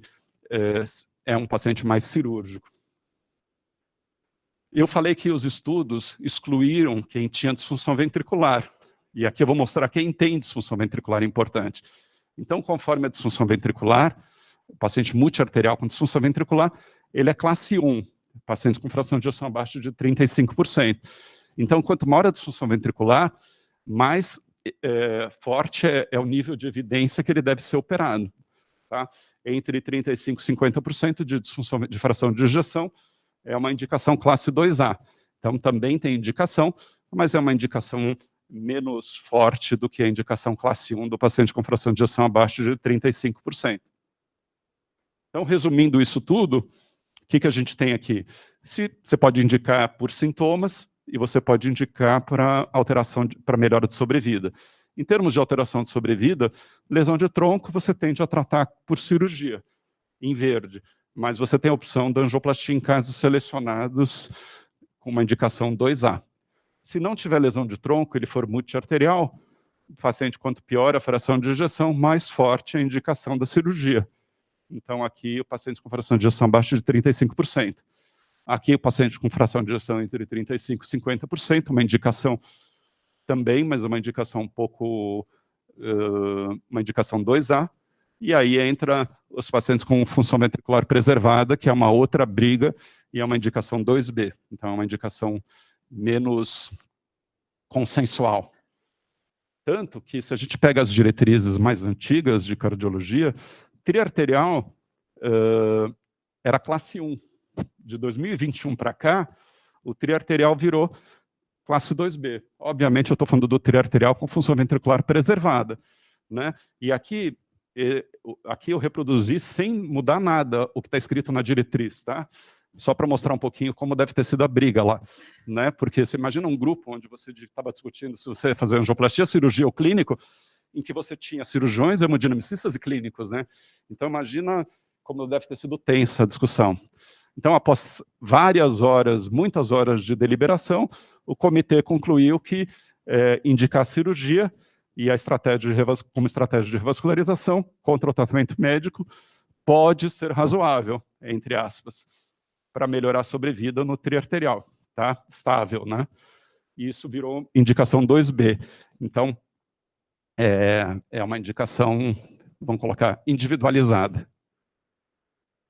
é um paciente mais cirúrgico. Eu falei que os estudos excluíram quem tinha disfunção ventricular. E aqui eu vou mostrar quem tem disfunção ventricular importante. Então, conforme a disfunção ventricular, o paciente multiarterial com disfunção ventricular, ele é classe 1, pacientes com fração de ejeção abaixo de 35%. Então, quanto maior a disfunção ventricular, mais forte é o nível de evidência que ele deve ser operado. Tá? Entre 35% e 50% de disfunção de fração de ejeção é uma indicação classe 2A. Então, também tem indicação, mas é uma indicação menos forte do que a indicação classe 1 do paciente com fração de ejeção abaixo de 35%. Então, resumindo isso tudo, o que a gente tem aqui? Você pode indicar por sintomas e você pode indicar para alteração, para melhora de sobrevida. Em termos de alteração de sobrevida, lesão de tronco você tende a tratar por cirurgia, em verde. Mas você tem a opção da angioplastia em casos selecionados com uma indicação 2A. Se não tiver lesão de tronco, ele for multiarterial, paciente, quanto pior a fração de ejeção, mais forte a indicação da cirurgia. Então, aqui, o paciente com fração de ejeção abaixo de 35%. Aqui, o paciente com fração de ejeção entre 35% e 50%, uma indicação também, mas uma indicação um pouco... uma indicação 2A. E aí entra os pacientes com função ventricular preservada, que é uma outra briga, e é uma indicação 2B. Então, é uma indicação menos consensual. Tanto que, se a gente pega as diretrizes mais antigas de cardiologia, triarterial era classe 1. De 2021 para cá, o triarterial virou classe 2B. Obviamente, eu estou falando do triarterial com função ventricular preservada, né? E aqui eu reproduzi sem mudar nada o que está escrito na diretriz, tá? Só para mostrar um pouquinho como deve ter sido a briga lá, né? Porque você imagina um grupo onde você estava discutindo se você ia fazer angioplastia, cirurgia ou clínico, em que você tinha cirurgiões, hemodinamicistas e clínicos, né? Então imagina como deve ter sido tensa a discussão. Então, após várias horas, muitas horas de deliberação, o comitê concluiu que indicar a cirurgia e a estratégia como estratégia de revascularização contra o tratamento médico pode ser razoável, entre aspas, para melhorar a sobrevida no triarterial, tá? Estável, né? E isso virou indicação 2B. Então, é uma indicação, vamos colocar, individualizada.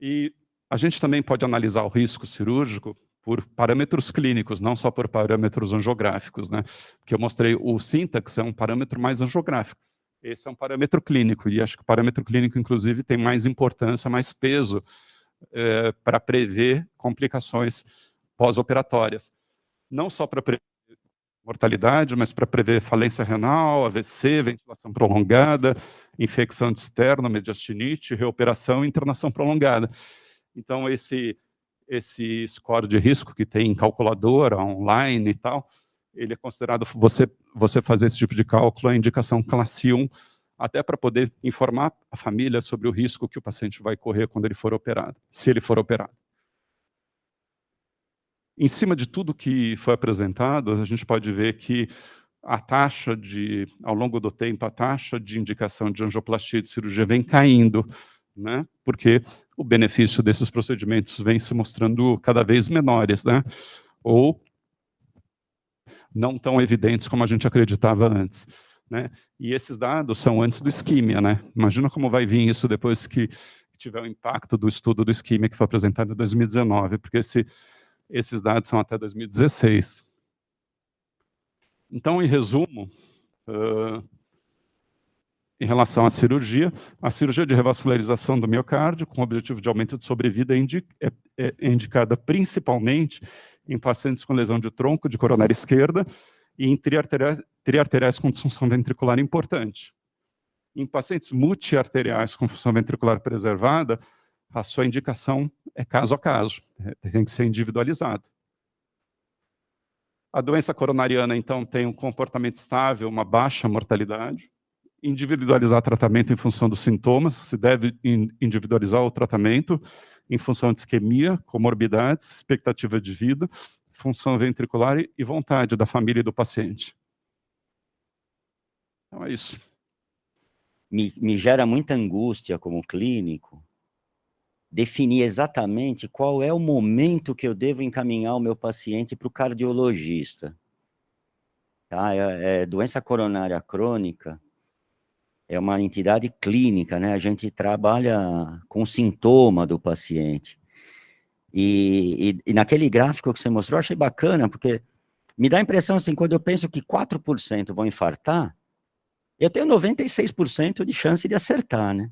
E a gente também pode analisar o risco cirúrgico por parâmetros clínicos, não só por parâmetros angiográficos, né? Porque eu mostrei o Syntax é um parâmetro mais angiográfico. Esse é um parâmetro clínico, e acho que o parâmetro clínico, inclusive, tem mais importância, mais peso para prever complicações pós-operatórias. Não só para prever mortalidade, mas para prever falência renal, AVC, ventilação prolongada, infecção externa, mediastinite, reoperação e internação prolongada. Então, esse score de risco que tem em calculadora, online e tal, ele é considerado, você fazer esse tipo de cálculo, a indicação classe 1, até para poder informar a família sobre o risco que o paciente vai correr quando ele for operado, se ele for operado. Em cima de tudo que foi apresentado, a gente pode ver que a taxa ao longo do tempo, a taxa de indicação de angioplastia e de cirurgia vem caindo, né? Porque o benefício desses procedimentos vem se mostrando cada vez menores, né? Ou não tão evidentes como a gente acreditava antes, né? E esses dados são antes do isquímia, né? Imagina como vai vir isso depois que tiver o impacto do estudo do isquímia que foi apresentado em 2019, porque esses dados são até 2016. Então, em resumo, em relação à cirurgia, a cirurgia de revascularização do miocárdio, com o objetivo de aumento de sobrevida, é indicada principalmente em pacientes com lesão de tronco de coronária esquerda e em triarteriais com disfunção ventricular importante. Em pacientes multiarteriais com função ventricular preservada, a sua indicação é caso a caso, tem que ser individualizado. A doença coronariana, então, tem um comportamento estável, uma baixa mortalidade. Individualizar tratamento em função dos sintomas, se deve individualizar o tratamento em função de isquemia, comorbidades, expectativa de vida, função ventricular e vontade da família e do paciente. Então é isso. Me gera muita angústia como clínico definir exatamente qual é o momento que eu devo encaminhar o meu paciente para o cardiologista. Tá? Doença coronária crônica é uma entidade clínica, né? A gente trabalha com o sintoma do paciente. E naquele gráfico que você mostrou, eu achei bacana, porque me dá a impressão, assim, quando eu penso que 4% vão infartar, eu tenho 96% de chance de acertar, né?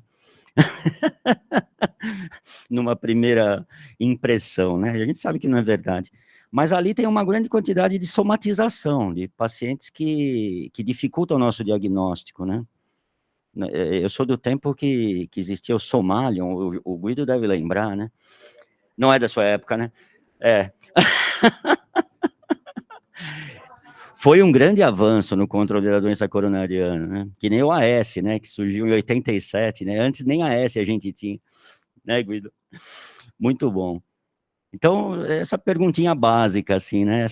Numa primeira impressão, né? A gente sabe que não é verdade. Mas ali tem uma grande quantidade de somatização, de pacientes que dificultam o nosso diagnóstico, né? Eu sou do tempo que existia o Somalion, o Guido deve lembrar, né? Não é da sua época, né? É. Foi um grande avanço no controle da doença coronariana, né? Que nem o AS, né? Que surgiu em 87, né? Antes nem AS a gente tinha, né, Guido? Muito bom. Então, essa perguntinha básica, assim, né?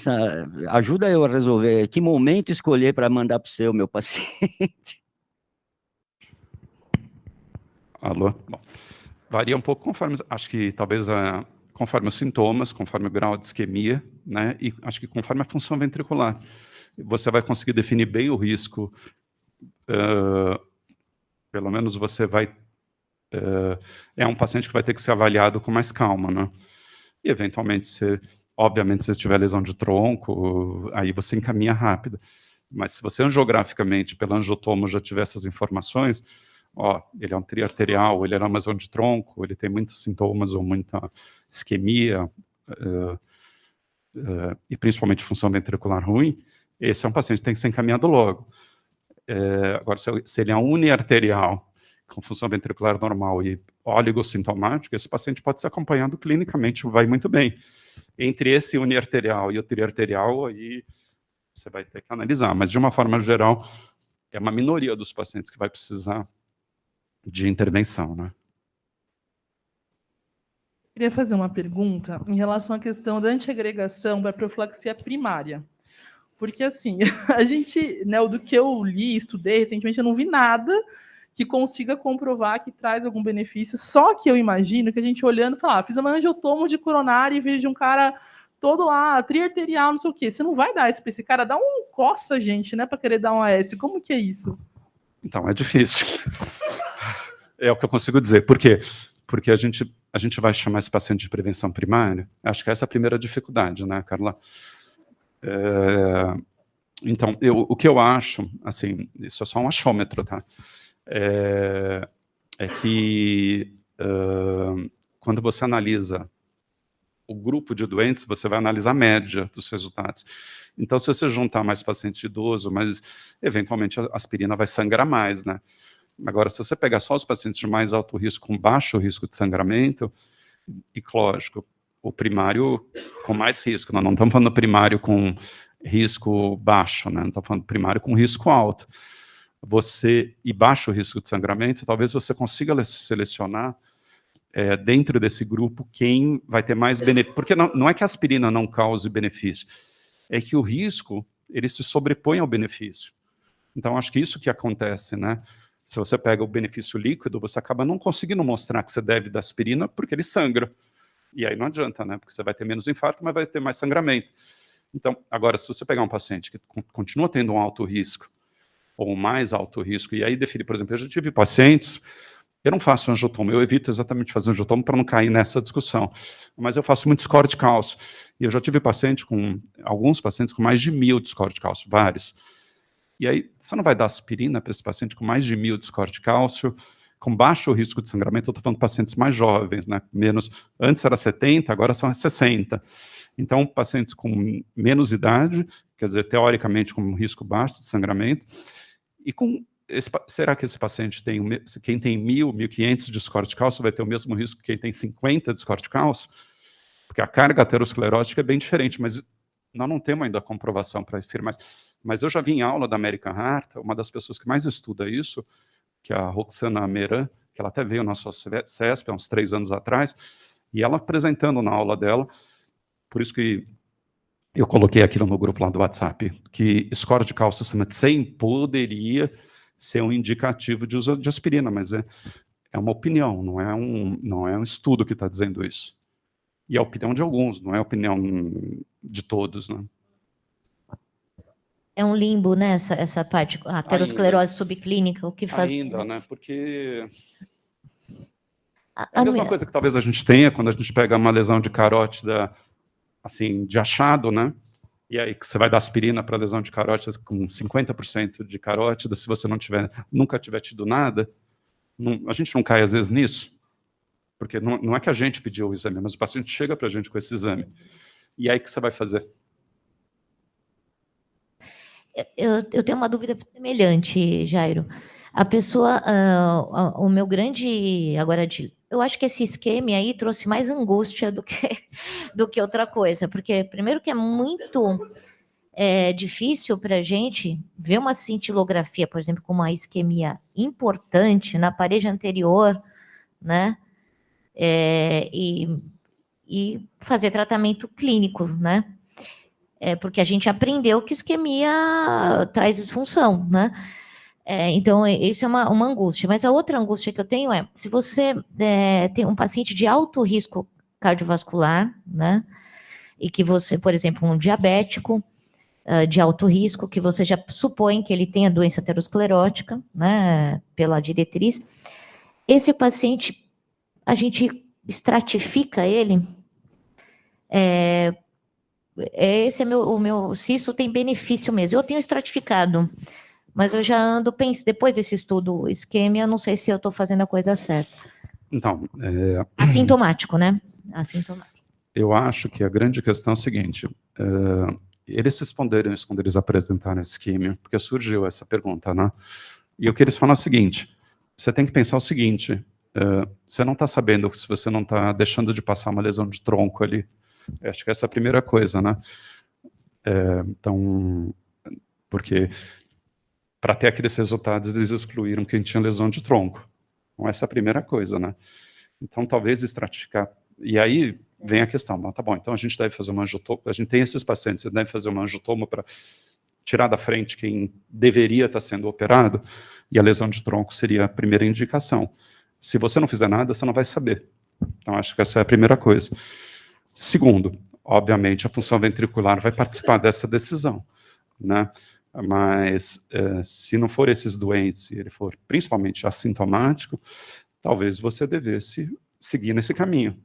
Ajuda eu a resolver que momento escolher para mandar para o seu, meu paciente. Alô? Bom, varia um pouco conforme, acho que talvez conforme os sintomas, conforme o grau de isquemia, né? E acho que conforme a função ventricular. Você vai conseguir definir bem o risco, pelo menos você vai... é um paciente que vai ter que ser avaliado com mais calma, né? E, eventualmente, obviamente, se tiver lesão de tronco, aí você encaminha rápido. Mas se você angiograficamente, pelo angiotomo, já tiver essas informações, ele é um triarterial, ele era uma lesão de tronco, ele tem muitos sintomas ou muita isquemia, e principalmente função ventricular ruim, esse é um paciente que tem que ser encaminhado logo. Agora, se ele é uniarterial, com função ventricular normal e oligosintomático, esse paciente pode ser acompanhado clinicamente, vai muito bem. Entre esse uniarterial e o triarterial, aí você vai ter que analisar, mas de uma forma geral, é uma minoria dos pacientes que vai precisar de intervenção, né? Queria fazer uma pergunta em relação à questão da antiagregação da profilaxia primária. Porque, assim, a gente, né, do que eu li, estudei recentemente, eu não vi nada que consiga comprovar que traz algum benefício. Só que eu imagino que a gente olhando e falar, fiz uma angiotomo de coronária e vejo um cara todo lá, triarterial, não sei o quê. Você não vai dar isso para esse cara, dá um coça, gente, né, para querer dar um AS. Como que é isso? Então, é difícil. É o que eu consigo dizer. Por quê? Porque a gente vai chamar esse paciente de prevenção primária. Acho que essa é a primeira dificuldade, né, Carla? Então, o que eu acho, assim, isso é só um achômetro, tá? É que quando você analisa o grupo de doentes, você vai analisar a média dos resultados. Então, se você juntar mais pacientes idosos, mas eventualmente a aspirina vai sangrar mais, né? Agora, se você pegar só os pacientes de mais alto risco, com baixo risco de sangramento, e lógico, o primário com mais risco, nós não estamos falando primário com risco baixo, né? Não estamos falando primário com risco alto. E baixo risco de sangramento, talvez você consiga selecionar dentro desse grupo quem vai ter mais benefício. Porque não é que a aspirina não cause benefício, é que o risco, ele se sobrepõe ao benefício. Então, acho que isso que acontece, né? Se você pega o benefício líquido, você acaba não conseguindo mostrar que você deve da aspirina porque ele sangra. E aí não adianta, né? Porque você vai ter menos infarto, mas vai ter mais sangramento. Então, agora, se você pegar um paciente que continua tendo um alto risco, ou mais alto risco, e aí definir, por exemplo, eu já tive pacientes, eu não faço angiotomo, eu evito exatamente fazer angiotomo para não cair nessa discussão, mas eu faço muito score de cálcio, e eu já tive alguns pacientes com mais de 1000 de score de cálcio, vários. E aí, você não vai dar aspirina para esse paciente com mais de 1000 de score de cálcio, com baixo risco de sangramento, eu estou falando de pacientes mais jovens, né? Antes era 70, agora são 60. Então, pacientes com menos idade, quer dizer, teoricamente com um risco baixo de sangramento, e será que esse paciente quem tem 1000, 1500 de score de cálcio vai ter o mesmo risco que quem tem 50 de score de cálcio? Porque a carga aterosclerótica é bem diferente, mas nós não temos ainda a comprovação para afirmar isso. Mas eu já vi em aula da American Heart, uma das pessoas que mais estuda isso, que é a Roxana Meran, que ela até veio na sua CESP há uns 3 anos atrás, e ela apresentando na aula dela, por isso que eu coloquei aquilo no grupo lá do WhatsApp, que score de cálcio acima de 100 poderia ser um indicativo de uso de aspirina, mas é uma opinião, não é um estudo que está dizendo isso. E é a opinião de alguns, não é a opinião de todos, né? É um limbo, né, essa parte, a aterosclerose subclínica, o que faz... Ainda, né, porque... É a mesma coisa que talvez a gente tenha quando a gente pega uma lesão de carótida, assim, de achado, né? E aí que você vai dar aspirina para lesão de carótida com 50% de carótida, se você nunca tiver tido nada, a gente não cai às vezes nisso, porque não é que a gente pediu o exame, mas o paciente chega para a gente com esse exame. E aí o que você vai fazer? Eu tenho uma dúvida semelhante, Jairo. A pessoa, o meu grande, agora, eu acho que esse esquema aí trouxe mais angústia do que outra coisa, porque primeiro que é muito difícil para a gente ver uma cintilografia, por exemplo, com uma isquemia importante na parede anterior, né? E e fazer tratamento clínico, né? Porque a gente aprendeu que isquemia traz disfunção, né? Então, isso é uma angústia. Mas a outra angústia que eu tenho é, se você tem um paciente de alto risco cardiovascular, né? E que você, por exemplo, um diabético de alto risco, que você já supõe que ele tenha doença aterosclerótica, né? Pela diretriz, esse paciente, a gente estratifica ele. Esse é o meu, se isso tem benefício mesmo. Eu tenho estratificado, mas eu já ando pensando, depois desse estudo isquemia, não sei se eu estou fazendo a coisa certa. Então, assintomático, né? Assintomático. Eu acho que a grande questão é o seguinte, eles responderam isso quando eles apresentaram a isquemia, porque surgiu essa pergunta, né? E o que eles falam é o seguinte, você tem que pensar o seguinte, você não está sabendo se você não está deixando de passar uma lesão de tronco ali. Acho que essa é a primeira coisa, né? Então, porque para ter aqueles resultados, eles excluíram quem tinha lesão de tronco. Então, essa é a primeira coisa, né? Então, talvez estratificar. E aí vem a questão, tá bom, então a gente deve fazer uma angiotomo, a gente tem esses pacientes, você deve fazer uma angiotomo para tirar da frente quem deveria estar sendo operado, e a lesão de tronco seria a primeira indicação. Se você não fizer nada, você não vai saber. Então, acho que essa é a primeira coisa. Segundo, obviamente, a função ventricular vai participar dessa decisão, né? Mas se não for esses doentes, e ele for principalmente assintomático, talvez você devesse seguir nesse caminho.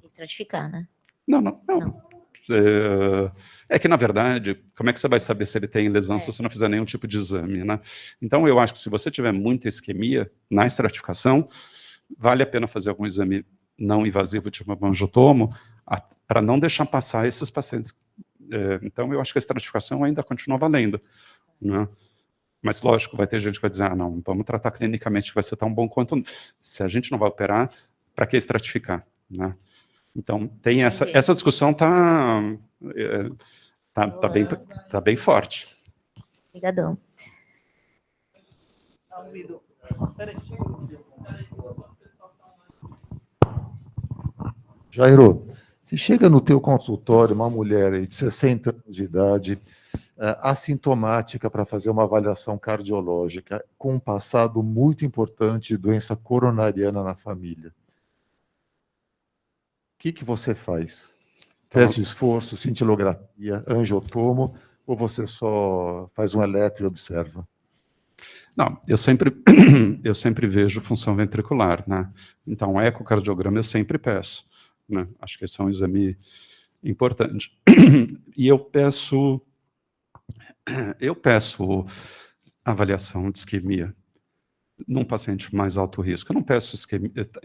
Estratificar, né? Não. É que, na verdade, como é que você vai saber se ele tem lesão se você não fizer nenhum tipo de exame, né? Então, eu acho que se você tiver muita isquemia na estratificação, vale a pena fazer algum exame não invasivo, tipo um angiotomo, para não deixar passar esses pacientes. Então, eu acho que a estratificação ainda continua valendo, né? Mas, lógico, vai ter gente que vai dizer, não, vamos tratar clinicamente, que vai ser tão bom quanto... Se a gente não vai operar, para que estratificar, né? Então, tem essa discussão tá bem forte. Obrigadão. Jairo, se chega no teu consultório uma mulher aí de 60 anos de idade, assintomática para fazer uma avaliação cardiológica, com um passado muito importante de doença coronariana na família, o que você faz? Teste de esforço, cintilografia, angiotomo, ou você só faz um eletro e observa? Não, eu sempre vejo função ventricular, né? Então, ecocardiograma eu sempre peço, né? Acho que esse é um exame importante. E eu peço avaliação de isquemia num paciente mais alto risco. Eu não peço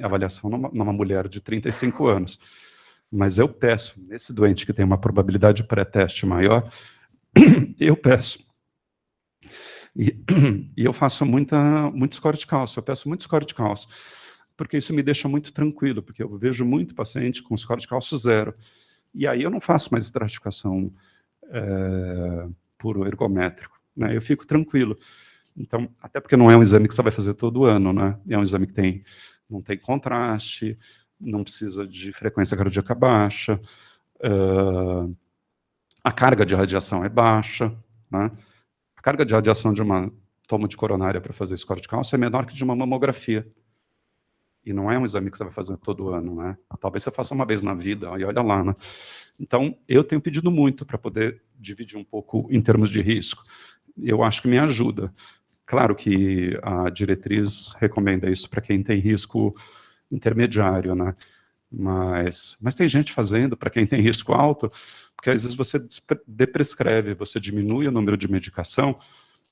avaliação numa mulher de 35 anos, mas eu peço, nesse doente que tem uma probabilidade de pré-teste maior, eu peço. E eu faço muito score de cálcio, eu peço muito score de cálcio, porque isso me deixa muito tranquilo, porque eu vejo muito paciente com score de cálcio 0. E aí eu não faço mais estratificação puro ergométrico, né? Eu fico tranquilo. Então, até porque não é um exame que você vai fazer todo ano, né? É um exame que não tem contraste, não precisa de frequência cardíaca baixa, a carga de radiação é baixa, né? A carga de radiação de uma tomo de coronária para fazer score de cálcio é menor que de uma mamografia. E não é um exame que você vai fazer todo ano, né? Talvez você faça uma vez na vida, e olha lá, né? Então, eu tenho pedido muito para poder dividir um pouco em termos de risco. Eu acho que me ajuda. Claro que a diretriz recomenda isso para quem tem risco intermediário, né? Mas tem gente fazendo para quem tem risco alto, porque às vezes você deprescreve, você diminui o número de medicação,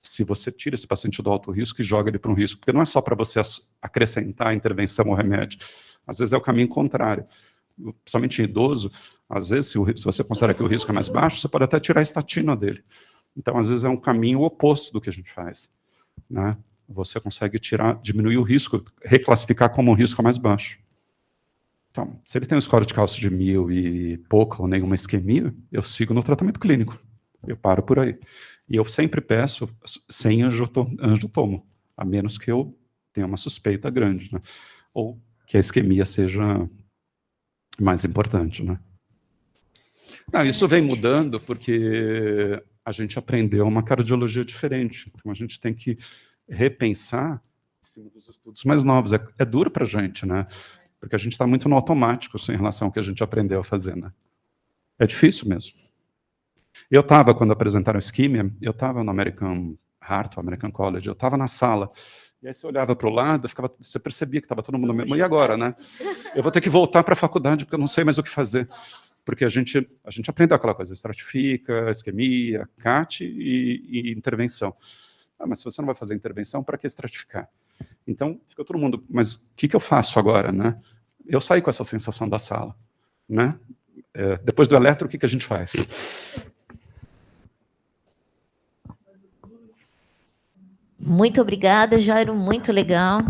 se você tira esse paciente do alto risco e joga ele para um risco, porque não é só para você acrescentar a intervenção ou remédio, às vezes é o caminho contrário. Principalmente em idoso, às vezes, se você considera que o risco é mais baixo, você pode até tirar a estatina dele. Então, às vezes, é um caminho oposto do que a gente faz, né? Você consegue diminuir o risco, reclassificar como um risco mais baixo. Então, se ele tem um score de cálcio de 1000 e pouco, ou nenhuma isquemia, eu sigo no tratamento clínico. Eu paro por aí. E eu sempre peço sem angiotomo, a menos que eu tenha uma suspeita grande, né? Ou que a isquemia seja mais importante, né? Não, isso vem mudando porque a gente aprendeu uma cardiologia diferente. Então, a gente tem que repensar em cima dos estudos mais novos. É duro para a gente, né? Porque a gente está muito no automático em relação ao que a gente aprendeu a fazer, né? É difícil mesmo. Eu estava, quando apresentaram isquímia, eu estava no American Heart, American College, eu estava na sala, e aí você olhava para o lado, você percebia que estava todo mundo mesmo. E agora, né? Eu vou ter que voltar para a faculdade, porque eu não sei mais o que fazer. Porque a gente aprendeu aquela coisa, estratifica, isquemia, CAT e intervenção. Ah, mas se você não vai fazer intervenção, para que estratificar? Então, fica todo mundo, mas o que eu faço agora, né? Eu saí com essa sensação da sala, né? Depois do eletro, o que a gente faz? Muito obrigada, Jairo, muito legal.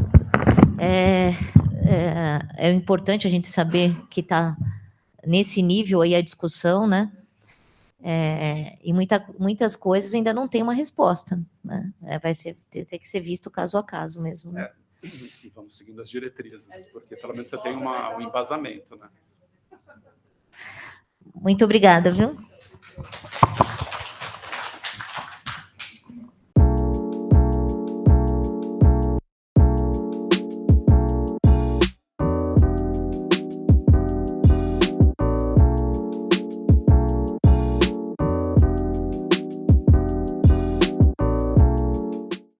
É importante a gente saber que está nesse nível aí a discussão, né? E muitas coisas ainda não tem uma resposta, né? Vai ter que ser visto caso a caso mesmo. Né? E vamos seguindo as diretrizes, porque pelo menos você tem um embasamento, né? Muito obrigada, viu?